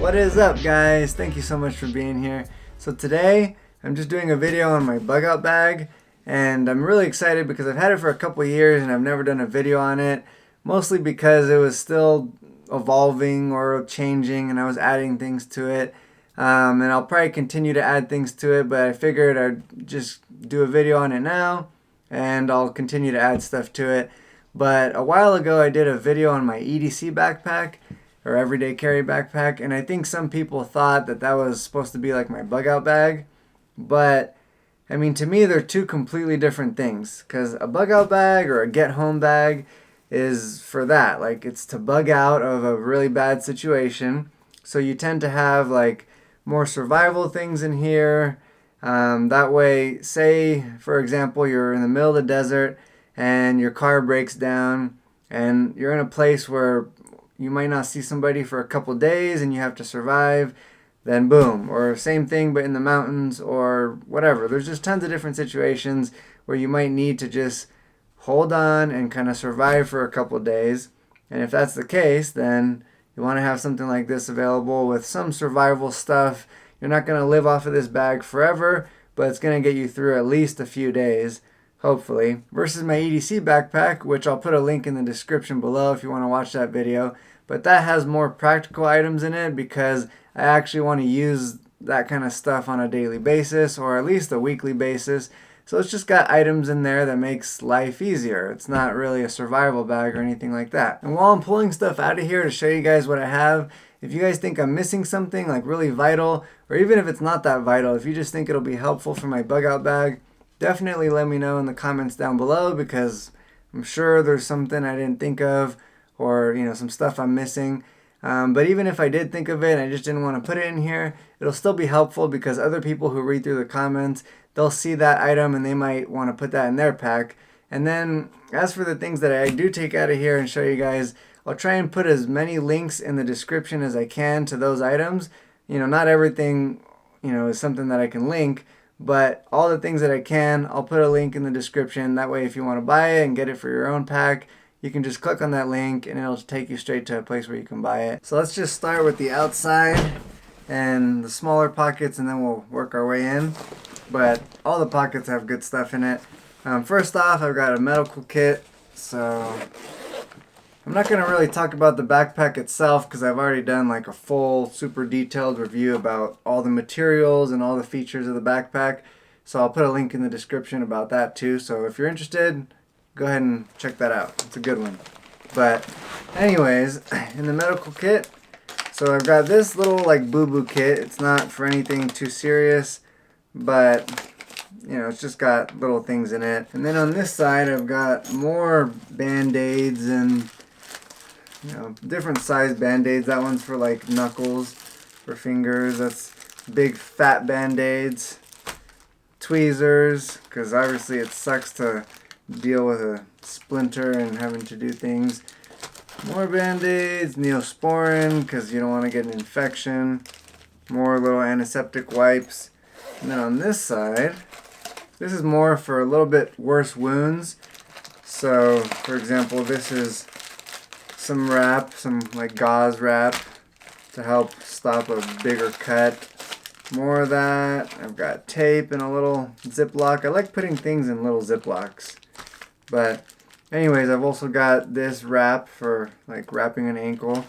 What is up, guys? Thank you so much for being here. So today I'm just doing a video on my bug out bag, and I'm really excited because I've had it for a couple years and I've never done a video on it, mostly because it was still evolving or changing and I was adding things to it. And I'll probably continue to add things to it, but I figured I'd just do a video on it now and I'll continue to add stuff to it. But a while ago I did a video on my EDC backpack, or everyday carry backpack, and I think some people thought that that was supposed to be like my bug out bag, but I mean, to me they're two completely different things, because a bug out bag or a get home bag is for that, like it's to bug out of a really bad situation. So you tend to have like more survival things in here. That way, say for example you're in the middle of the desert and your car breaks down and you're in a place where you might not see somebody for a couple days and you have to survive, then boom. Or same thing but in the mountains or whatever. There's just tons of different situations where you might need to just hold on and kind of survive for a couple days. And if that's the case, then you want to have something like this available with some survival stuff. You're not going to live off of this bag forever, but it's going to get you through at least a few days, hopefully, versus my EDC backpack, which I'll put a link in the description below if you want to watch that video. But that has more practical items in it because I actually want to use that kind of stuff on a daily basis or at least a weekly basis. So it's just got items in there that makes life easier. It's not really a survival bag or anything like that. And while I'm pulling stuff out of here to show you guys what I have, if you guys think I'm missing something like really vital, or even if it's not that vital, if you just think it'll be helpful for my bug out bag, definitely let me know in the comments down below, because I'm sure there's something I didn't think of, or some stuff I'm missing. But even if I did think of it and I just didn't want to put it in here, it'll still be helpful because other people who read through the comments, they'll see that item and they might want to put that in their pack. And then as for the things that I do take out of here and show you guys, I'll try and put as many links in the description as I can to those items. Not everything is something that I can link, but all the things that I can, I'll put a link in the description. That way if you want to buy it and get it for your own pack, you can just click on that link and it'll take you straight to a place where you can buy it. So let's just start with the outside and the smaller pockets, and then we'll work our way in. But all the pockets have good stuff in it. First off, I've got a medical kit. So I'm not going to really talk about the backpack itself because I've already done like a full super detailed review about all the materials and all the features of the backpack. So I'll put a link in the description about that too. So if you're interested, go ahead and check that out. It's a good one. But anyways, in the medical kit, so I've got this little like boo-boo kit. It's not for anything too serious, but it's just got little things in it. And then on this side, I've got more Band-Aids and different size Band-Aids. That one's for like knuckles, for fingers. That's big fat Band-Aids. Tweezers, because obviously it sucks to deal with a splinter and having to do things. More Band-Aids, Neosporin, because you don't want to get an infection. More little antiseptic wipes. And then on this side, this is more for a little bit worse wounds. So, for example, this is some wrap, some like gauze wrap to help stop a bigger cut. More of that. I've got tape in a little Ziploc. I like putting things in little Ziplocs. But anyways, I've also got this wrap for like wrapping an ankle.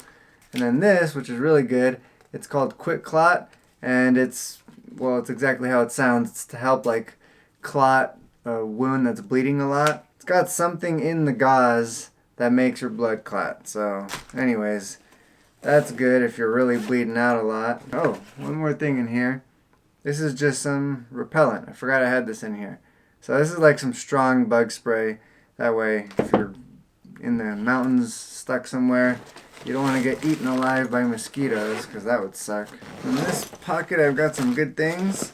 And then this, which is really good, it's called Quick Clot. And it's exactly how it sounds. It's to help like clot a wound that's bleeding a lot. It's got something in the gauze that makes your blood clot. So anyways, that's good if you're really bleeding out a lot. Oh, one more thing in here. This is just some repellent. I forgot I had this in here. So this is like some strong bug spray. That way, if you're in the mountains stuck somewhere, you don't want to get eaten alive by mosquitoes, because that would suck. In this pocket, I've got some good things.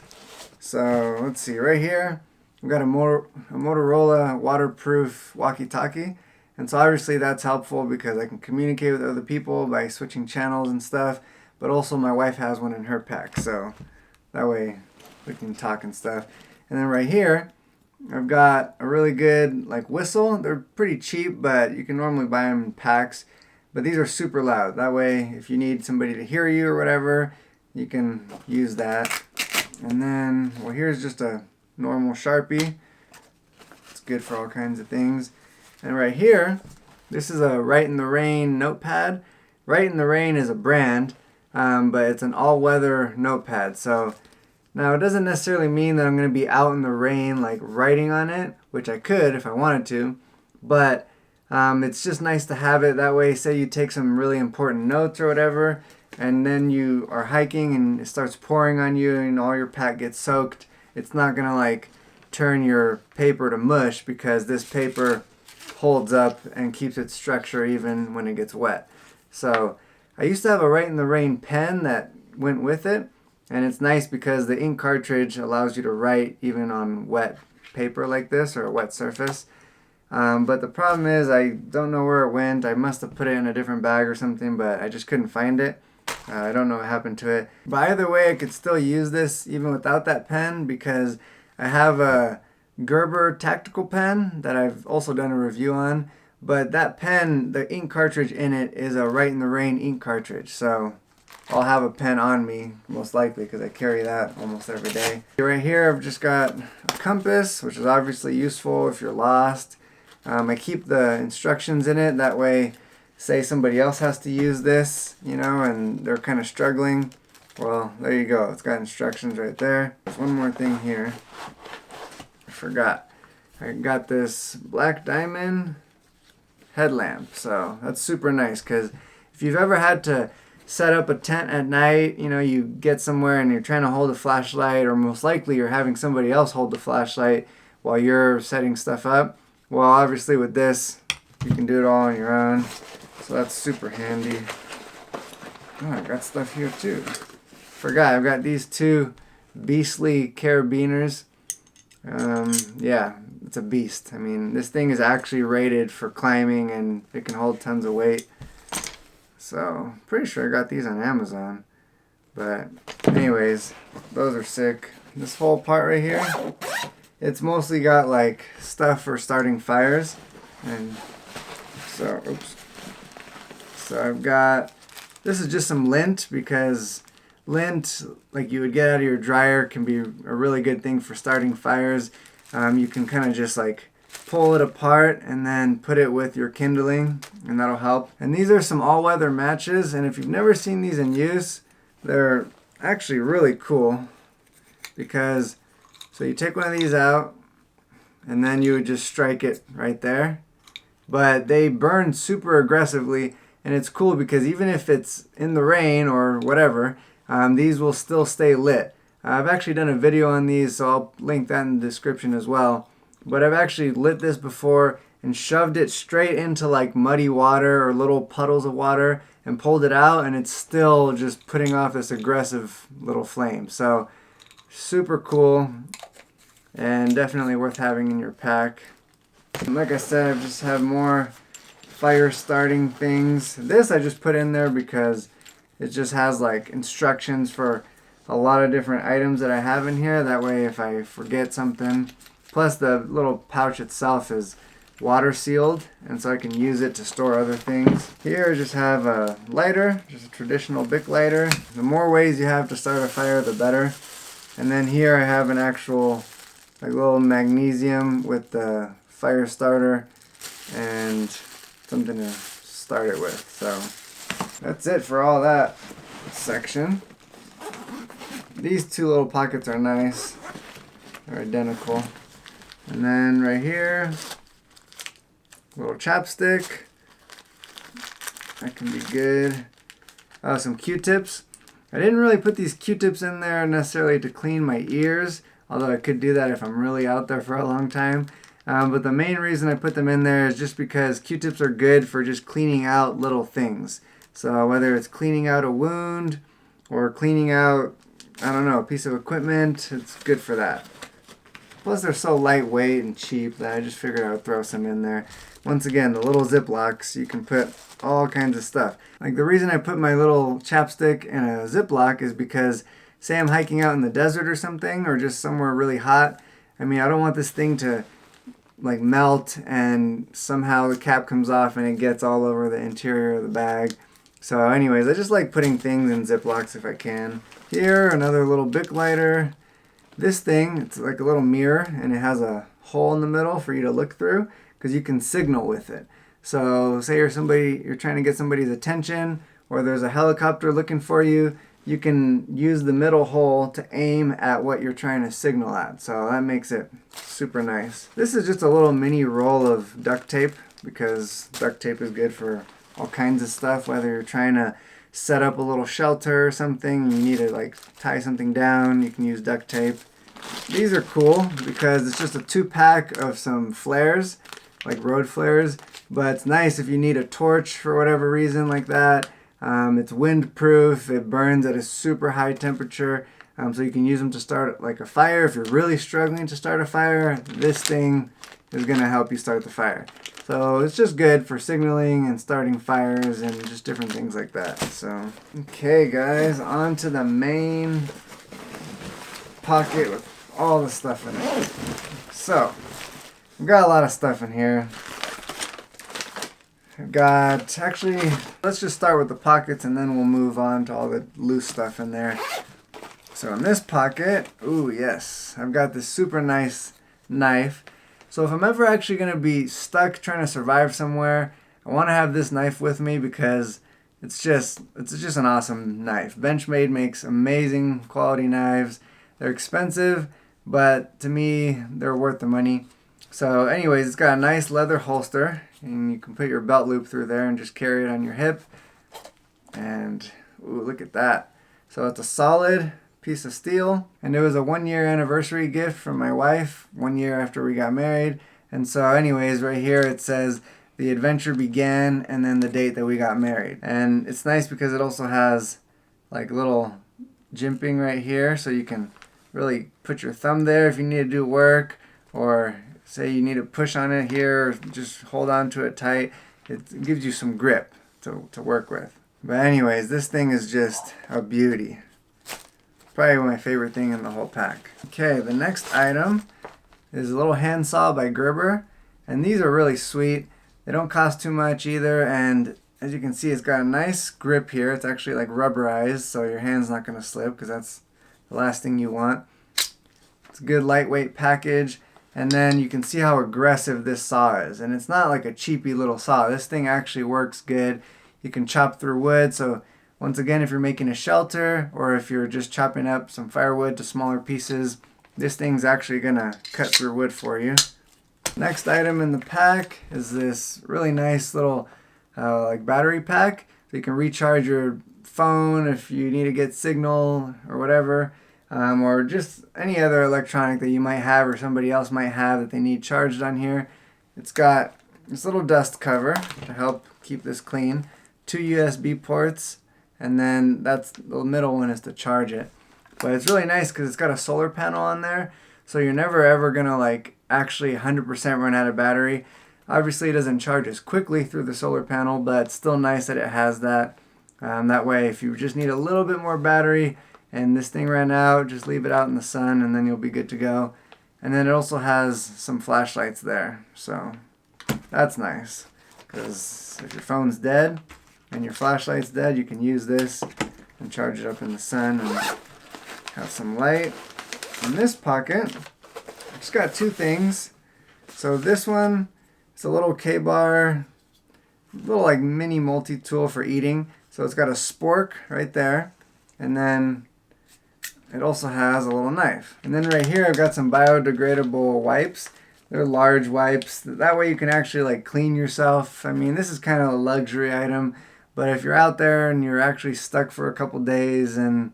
So let's see, right here, I've got a Motorola waterproof walkie-talkie. And so obviously that's helpful because I can communicate with other people by switching channels and stuff. But also my wife has one in her pack, so that way we can talk and stuff. And then right here, I've got a really good like whistle. They're pretty cheap, but you can normally buy them in packs. But these are super loud. That way, if you need somebody to hear you or whatever, you can use that. And then, well, here's just a normal Sharpie. It's good for all kinds of things. And right here, this is a Write in the Rain notepad. Write in the Rain is a brand, but it's an all-weather notepad. So now it doesn't necessarily mean that I'm going to be out in the rain like writing on it, which I could if I wanted to, but it's just nice to have it. That way, say you take some really important notes or whatever, and then you are hiking and it starts pouring on you and all your pack gets soaked, it's not going to like turn your paper to mush because this paper holds up and keeps its structure even when it gets wet. So I used to have a Write in the Rain pen that went with it, and it's nice because the ink cartridge allows you to write even on wet paper like this or a wet surface. But the problem is I don't know where it went. I must have put it in a different bag or something, but I just couldn't find it. I don't know what happened to it. But either way, I could still use this even without that pen because I have a Gerber tactical pen that I've also done a review on. But that pen, the ink cartridge in it is a Write in the Rain ink cartridge. So I'll have a pen on me, most likely, because I carry that almost every day. Right here, I've just got a compass, which is obviously useful if you're lost. I keep the instructions in it. That way, say somebody else has to use this, you know, and they're kind of struggling. Well, there you go. It's got instructions right there. There's one more thing here. I forgot. I got this black diamond headlamp. So that's super nice because if you've ever had to set up a tent at night, you know, you get somewhere and you're trying to hold a flashlight, or most likely you're having somebody else hold the flashlight while you're setting stuff up. Well, obviously with this, you can do it all on your own. So that's super handy. Oh, I got stuff here too. Forgot, I've got these two beastly carabiners. Yeah, it's a beast. I mean, this thing is actually rated for climbing and it can hold tons of weight. So, pretty sure I got these on Amazon. But anyways, those are sick. This whole part right here, it's mostly got like stuff for starting fires. And so, oops. So I've got, this is just some lint because lint, like you would get out of your dryer, can be a really good thing for starting fires. You can kind of just like pull it apart and then put it with your kindling, and that'll help. And these are some all-weather matches, and if you've never seen these in use, they're actually really cool because, so you take one of these out and then you would just strike it right there. But they burn super aggressively, and it's cool because even if it's in the rain or whatever, these will still stay lit. I've actually done a video on these, so I'll link that in the description as well. But I've actually lit this before and shoved it straight into like muddy water or little puddles of water and pulled it out, and it's still just putting off this aggressive little flame. So super cool and definitely worth having in your pack. And like I said, I just have more fire starting things. This I just put in there because it just has like instructions for a lot of different items that I have in here. That way if I forget something, plus the little pouch itself is water sealed, and so I can use it to store other things. Here I just have a lighter, just a traditional Bic lighter. The more ways you have to start a fire, the better. And then here I have an actual like little magnesium with the fire starter and something to start it with. So that's it for all that section. These two little pockets are nice. They're identical. And then right here, little chapstick. That can be good. Some Q-tips. I didn't really put these Q-tips in there necessarily to clean my ears, although I could do that if I'm really out there for a long time. But the main reason I put them in there is just because Q-tips are good for just cleaning out little things. So whether it's cleaning out a wound or cleaning out, I don't know, a piece of equipment, it's good for that. Plus they're so lightweight and cheap that I just figured I would throw some in there. Once again, the little Ziplocs, you can put all kinds of stuff. Like the reason I put my little chapstick in a Ziploc is because say I'm hiking out in the desert or something, or just somewhere really hot. I mean, I don't want this thing to like melt and somehow the cap comes off and it gets all over the interior of the bag. So anyways, I just like putting things in Ziplocs if I can. Here, another little Bic lighter. This thing, it's like a little mirror and it has a hole in the middle for you to look through because you can signal with it. So say you're trying to get somebody's attention, or there's a helicopter looking for you, you can use the middle hole to aim at what you're trying to signal at. So that makes it super nice. This is just a little mini roll of duct tape because duct tape is good for all kinds of stuff, whether you're trying to set up a little shelter or something, you need to like tie something down, you can use duct tape. These are cool because it's just a 2-pack of some flares, like road flares, but it's nice if you need a torch for whatever reason like that. It's windproof, it burns at a super high temperature, so you can use them to start like a fire. If you're really struggling to start a fire, this thing is going to help you start the fire. So it's just good for signaling and starting fires and just different things like that. So, okay guys, on to the main pocket with all the stuff in it. So, we've got a lot of stuff in here. Actually, let's just start with the pockets and then we'll move on to all the loose stuff in there. So in this pocket, ooh yes, I've got this super nice knife. So if I'm ever actually going to be stuck trying to survive somewhere, I want to have this knife with me because it's just an awesome knife. Benchmade makes amazing quality knives. They're expensive, but to me, they're worth the money. So anyways, it's got a nice leather holster, and you can put your belt loop through there and just carry it on your hip. And ooh, look at that. So it's a solid piece of steel, and it was a 1-year anniversary gift from my wife, 1 year after we got married. And so anyways, right here it says the adventure began and then the date that we got married. And it's nice because it also has like little jimping right here, so you can really put your thumb there if you need to do work, or say you need to push on it here, or just hold on to it tight. It gives you some grip to work with. But anyways, this thing is just a beauty. Probably my favorite thing in the whole pack. Okay, the next item is a little handsaw by Gerber, and these are really sweet. They don't cost too much either, and as you can see, it's got a nice grip here. It's actually like rubberized, so your hand's not going to slip because that's the last thing you want. It's a good lightweight package. And then you can see how aggressive this saw is. And it's not like a cheapy little saw. This thing actually works good. You can chop through wood. So once again, if you're making a shelter or if you're just chopping up some firewood to smaller pieces, this thing's actually going to cut through wood for you. Next item in the pack is this really nice little like battery pack. So you can recharge your phone if you need to get signal or whatever. Or just any other electronic that you might have or somebody else might have that they need charged on here. It's got this little dust cover to help keep this clean, 2 USB ports, and then the middle one is to charge it. But it's really nice because it's got a solar panel on there, so you're never ever gonna like actually 100% run out of battery. Obviously it doesn't charge as quickly through the solar panel, but it's still nice that it has that. That way if you just need a little bit more battery and this thing ran out, just leave it out in the sun and then you'll be good to go. And then it also has some flashlights there, so that's nice. Because if your phone's dead and your flashlight's dead, you can use this and charge it up in the sun and have some light. In this pocket, I just got 2 things. So this one, it's a little K-bar, little like mini multi-tool for eating. So it's got a spork right there, and then it also has a little knife. And then right here I've got some biodegradable wipes. They're large wipes. That way you can actually like clean yourself. I mean, this is kind of a luxury item, but if you're out there and you're actually stuck for a couple days and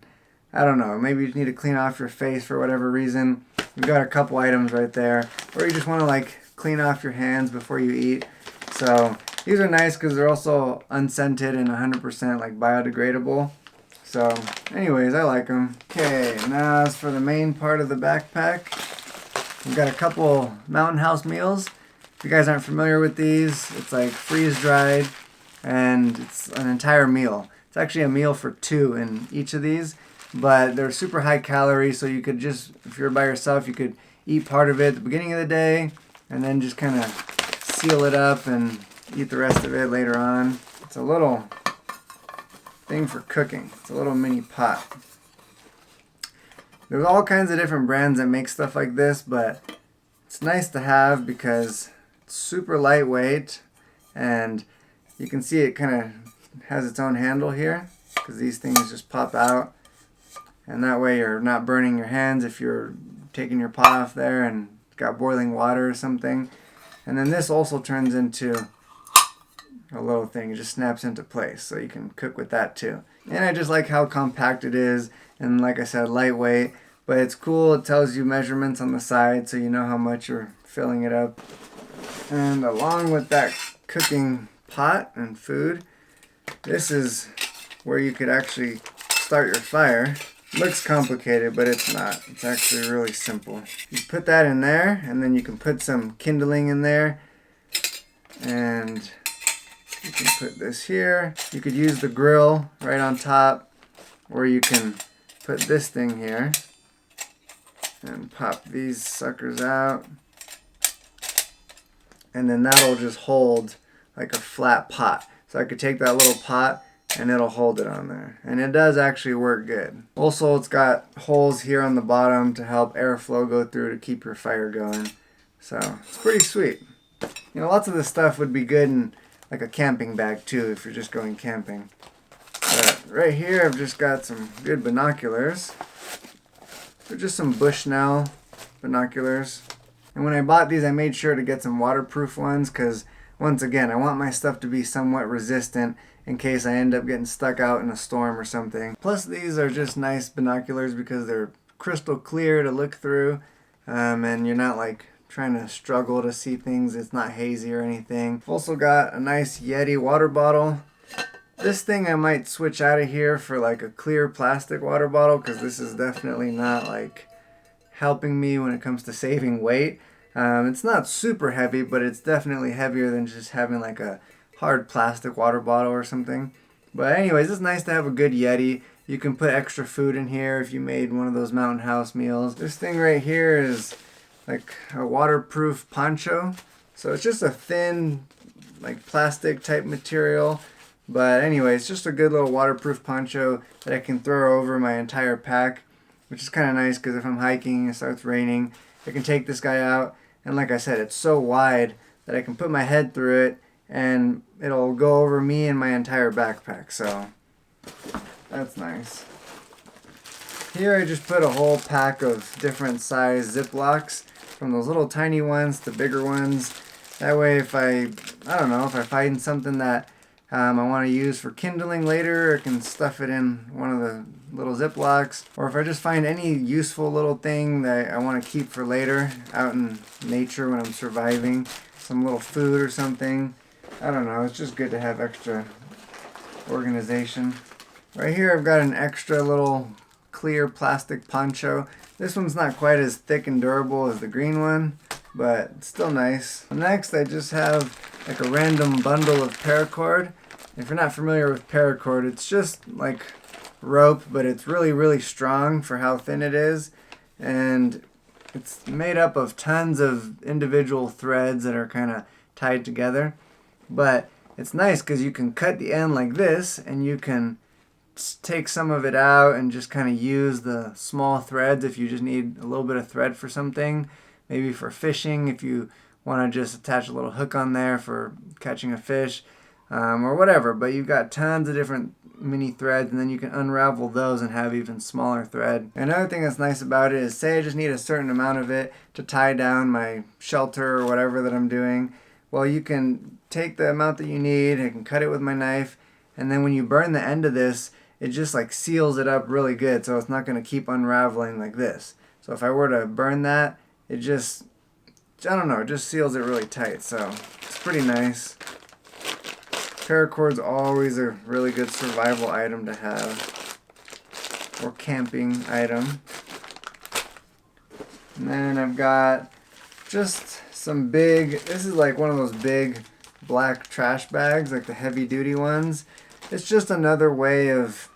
I don't know, maybe you just need to clean off your face for whatever reason, we've got a couple items right there. Or you just want to like clean off your hands before you eat. So these are nice because they're also unscented and 100% like biodegradable. So anyways, I like them. Okay, now as for the main part of the backpack, we've got a couple Mountain House meals. If you guys aren't familiar with these, it's like freeze-dried and it's an entire meal. It's actually a meal for 2 in each of these, but they're super high calorie, so you could just, if you're by yourself, you could eat part of it at the beginning of the day, and then just kind of seal it up and eat the rest of it later on. It's a little thing for cooking. It's a little mini pot. There's all kinds of different brands that make stuff like this, but it's nice to have because it's super lightweight, and you can see it kind of has its own handle here because these things just pop out, and that way you're not burning your hands if you're taking your pot off there and got boiling water or something. And then this also turns into a little thing. It just snaps into place, so you can cook with that too. And I just like how compact it is, and like I said, lightweight, but it's cool. It tells you measurements on the side so you know how much you're filling it up. And along with that cooking pot and food, this is where you could actually start your fire. Looks complicated, but it's not. It's actually really simple. You put that in there, and then you can put some kindling in there, and you can put this here. You could use the grill right on top, or you can put this thing here and pop these suckers out, and then that'll just hold like a flat pot. So I could take that little pot and it'll hold it on there, and it does actually work good. Also, it's got holes here on the bottom to help airflow go through to keep your fire going, so it's pretty sweet. You know, lots of this stuff would be good in like a camping bag too if you're just going camping. But right here I've just got some good binoculars. They're just some Bushnell binoculars, and when I bought these I made sure to get some waterproof ones because once again I want my stuff to be somewhat resistant in case I end up getting stuck out in a storm or something. Plus these are just nice binoculars because they're crystal clear to look through, and you're not like trying to struggle to see things. It's not hazy or anything. Also got a nice Yeti water bottle. This thing I might switch out of here for like a clear plastic water bottle because this is definitely not like helping me when it comes to saving weight. It's not super heavy, but it's definitely heavier than just having like a hard plastic water bottle or something. But anyways, it's nice to have a good Yeti. You can put extra food in here if you made one of those mountain house meals. This thing right here is like a waterproof poncho. So it's just a thin like plastic type material. But anyways, just a good little waterproof poncho that I can throw over my entire pack, which is kind of nice because if I'm hiking and it starts raining, I can take this guy out. And like I said, it's so wide that I can put my head through it and it'll go over me and my entire backpack. So that's nice. Here I just put a whole pack of different size Ziplocs, from those little tiny ones to bigger ones. That way if I don't know, if I find something that I want to use for kindling later, I can stuff it in one of the little Ziplocs. Or if I just find any useful little thing that I want to keep for later out in nature when I'm surviving, some little food or something. I don't know, it's just good to have extra organization. Right here I've got an extra little clear plastic poncho. This one's not quite as thick and durable as the green one, but it's still nice. Next I just have like a random bundle of paracord. If you're not familiar with paracord, it's just like rope, but it's really, really strong for how thin it is. And it's made up of tons of individual threads that are kind of tied together. But it's nice because you can cut the end like this, and you can take some of it out and just kind of use the small threads if you just need a little bit of thread for something. Maybe for fishing, if you want to just attach a little hook on there for catching a fish, or whatever. But you've got tons of different mini threads, and then you can unravel those and have even smaller thread. Another thing that's nice about it is, say I just need a certain amount of it to tie down my shelter or whatever that I'm doing. Well, you can take the amount that you need, I can cut it with my knife, and then when you burn the end of this, it just like seals it up really good, so it's not going to keep unraveling like this. So if I were to burn that, it just, I don't know, it just seals it really tight, so it's pretty nice. Paracord's always a really good survival item to have, or camping item. And then I've got just some big, this is like one of those big black trash bags, like the heavy duty ones. It's just another way of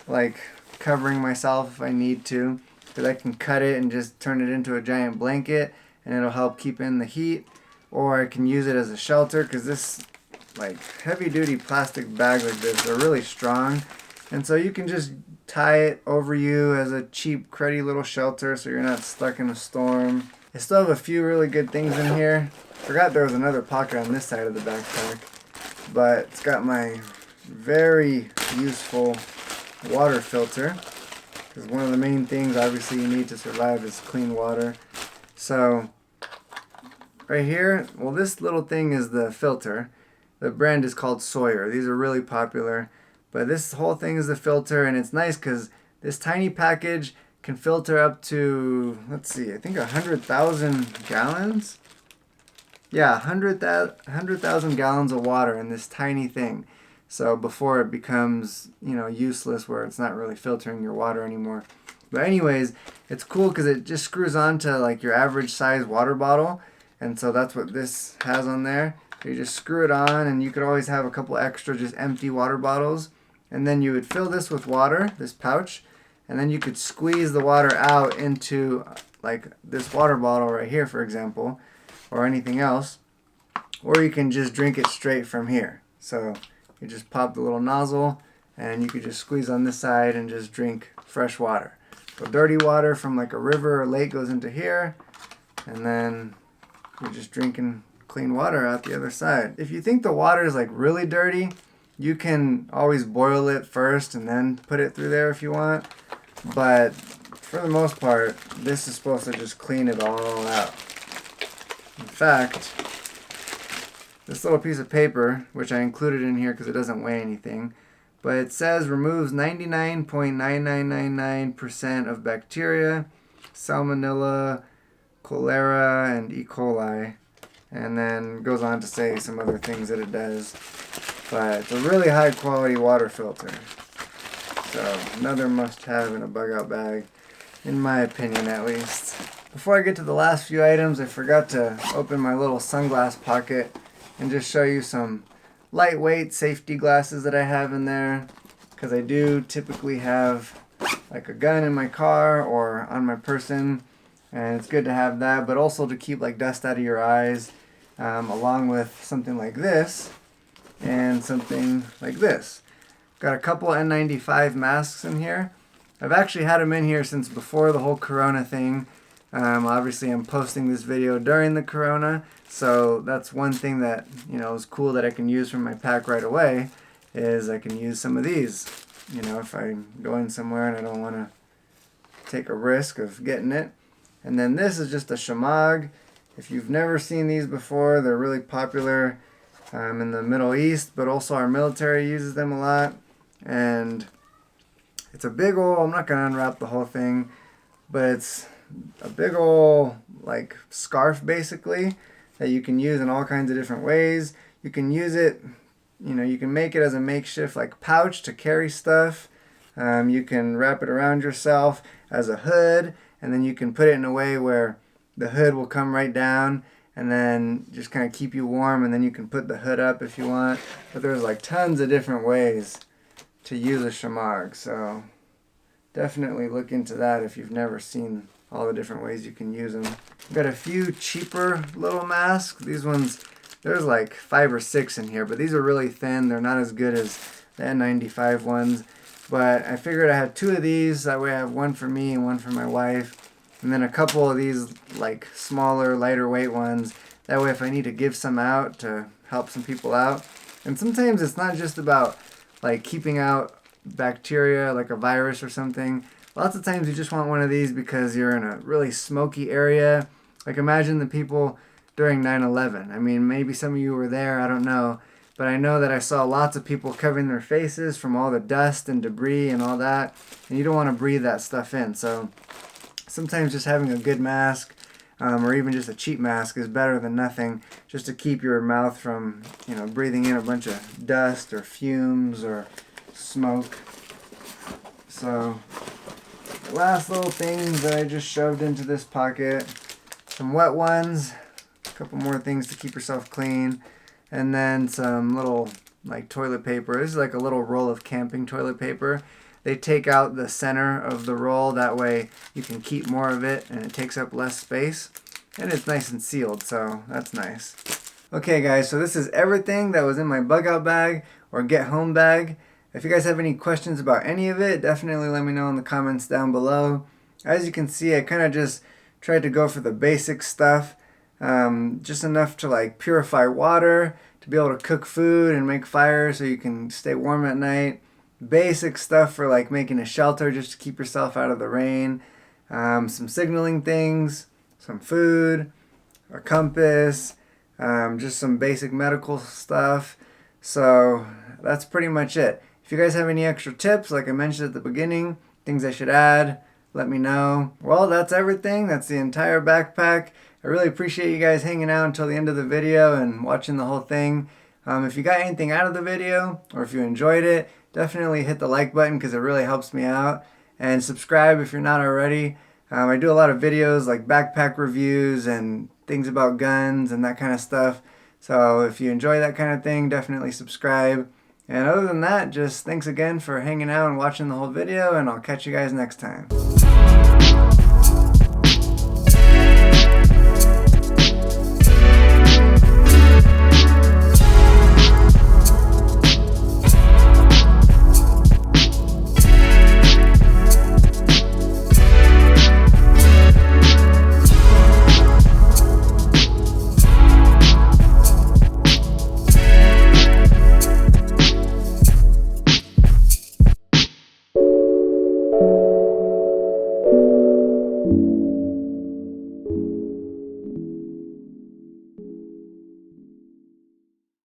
like covering myself if I need to, because I can cut it and just turn it into a giant blanket, and it'll help keep in the heat. or I can use it as a shelter, because this like heavy duty plastic bag like this, they're really strong, and so you can just tie it over you as a cheap cruddy little shelter so you're not stuck in a storm. I still have a few really good things in here. Forgot there was another pocket on this side of the backpack, but it's got my very useful water filter, because one of the main things obviously you need to survive is clean water. So right here, well, this little thing is the filter. The brand is called Sawyer. These are really popular, but this whole thing is the filter, and it's nice because this tiny package can filter up to, let's see, I think 100,000 gallons. Yeah, 100,000 gallons of water in this tiny thing. So before it becomes, useless, where it's not really filtering your water anymore. But anyways, it's cool because it just screws on to like your average size water bottle. And so that's what this has on there. You just screw it on, and you could always have a couple extra just empty water bottles. And then you would fill this with water, this pouch, and then you could squeeze the water out into like this water bottle right here, for example, or anything else. Or you can just drink it straight from here. So you just pop the little nozzle, and you could just squeeze on this side and just drink fresh water. So dirty water from like a river or lake goes into here, and then you're just drinking clean water out the other side. If you think the water is like really dirty, you can always boil it first and then put it through there if you want. But for the most part, this is supposed to just clean it all out. In fact, this little piece of paper, which I included in here because it doesn't weigh anything, but it says removes 99.9999% of bacteria, salmonella, cholera, and E. coli, and then goes on to say some other things that it does. But it's a really high quality water filter. So another must have in a bug out bag, in my opinion at least. Before I get to the last few items, I forgot to open my little sunglass pocket and just show you some lightweight safety glasses that I have in there, because I do typically have like a gun in my car or on my person, and it's good to have that, but also to keep like dust out of your eyes, along with something like this and something like this. Got a couple N95 masks in here. I've actually had them in here since before the whole corona thing. Obviously I'm posting this video during the corona, so that's one thing that is cool that I can use from my pack right away, is I can use some of these. If I go in somewhere and I don't want to take a risk of getting it. And then this is just a shamag. If you've never seen these before, they're really popular in the Middle East, but also our military uses them a lot. And it's a big old, I'm not going to unwrap the whole thing, but it's a big old like scarf basically that you can use in all kinds of different ways. You can use it, you can make it as a makeshift like pouch to carry stuff. You can wrap it around yourself as a hood, and then you can put it in a way where the hood will come right down and then just kind of keep you warm, and then you can put the hood up if you want. But there's like tons of different ways to use a shamag, so definitely look into that if you've never seen all the different ways you can use them. I've got a few cheaper little masks. These ones, there's like 5 or 6 in here, but these are really thin. They're not as good as the N95 ones, but I figured I had 2 of these. That way I have one for me and one for my wife, and then a couple of these like smaller, lighter weight ones. That way if I need to give some out to help some people out. And sometimes it's not just about like keeping out bacteria like a virus or something. Lots of times you just want one of these because you're in a really smoky area. Like imagine the people during 9/11. I mean, maybe some of you were there, I don't know. But I know that I saw lots of people covering their faces from all the dust and debris and all that. And you don't want to breathe that stuff in. So sometimes just having a good mask, or even just a cheap mask, is better than nothing, just to keep your mouth from breathing in a bunch of dust or fumes or smoke. So the last little things that I just shoved into this pocket, some wet ones, a couple more things to keep yourself clean, and then some little like toilet paper. This is like a little roll of camping toilet paper. They take out the center of the roll, that way you can keep more of it and it takes up less space. and it's nice and sealed, so that's nice. Okay guys, so this is everything that was in my bug out bag or get home bag. If you guys have any questions about any of it, definitely let me know in the comments down below. As you can see, I kind of just tried to go for the basic stuff. Just enough to like purify water, to be able to cook food and make fire so you can stay warm at night. Basic stuff for like making a shelter just to keep yourself out of the rain. Some signaling things, some food, a compass, just some basic medical stuff. So that's pretty much it. If you guys have any extra tips, like I mentioned at the beginning, things I should add, let me know. Well, that's everything. That's the entire backpack. I really appreciate you guys hanging out until the end of the video and watching the whole thing. If you got anything out of the video, or if you enjoyed it, definitely hit the like button because it really helps me out. And subscribe if you're not already. I do a lot of videos like backpack reviews and things about guns and that kind of stuff. So if you enjoy that kind of thing, definitely subscribe. And other than that, just thanks again for hanging out and watching the whole video, and I'll catch you guys next time. You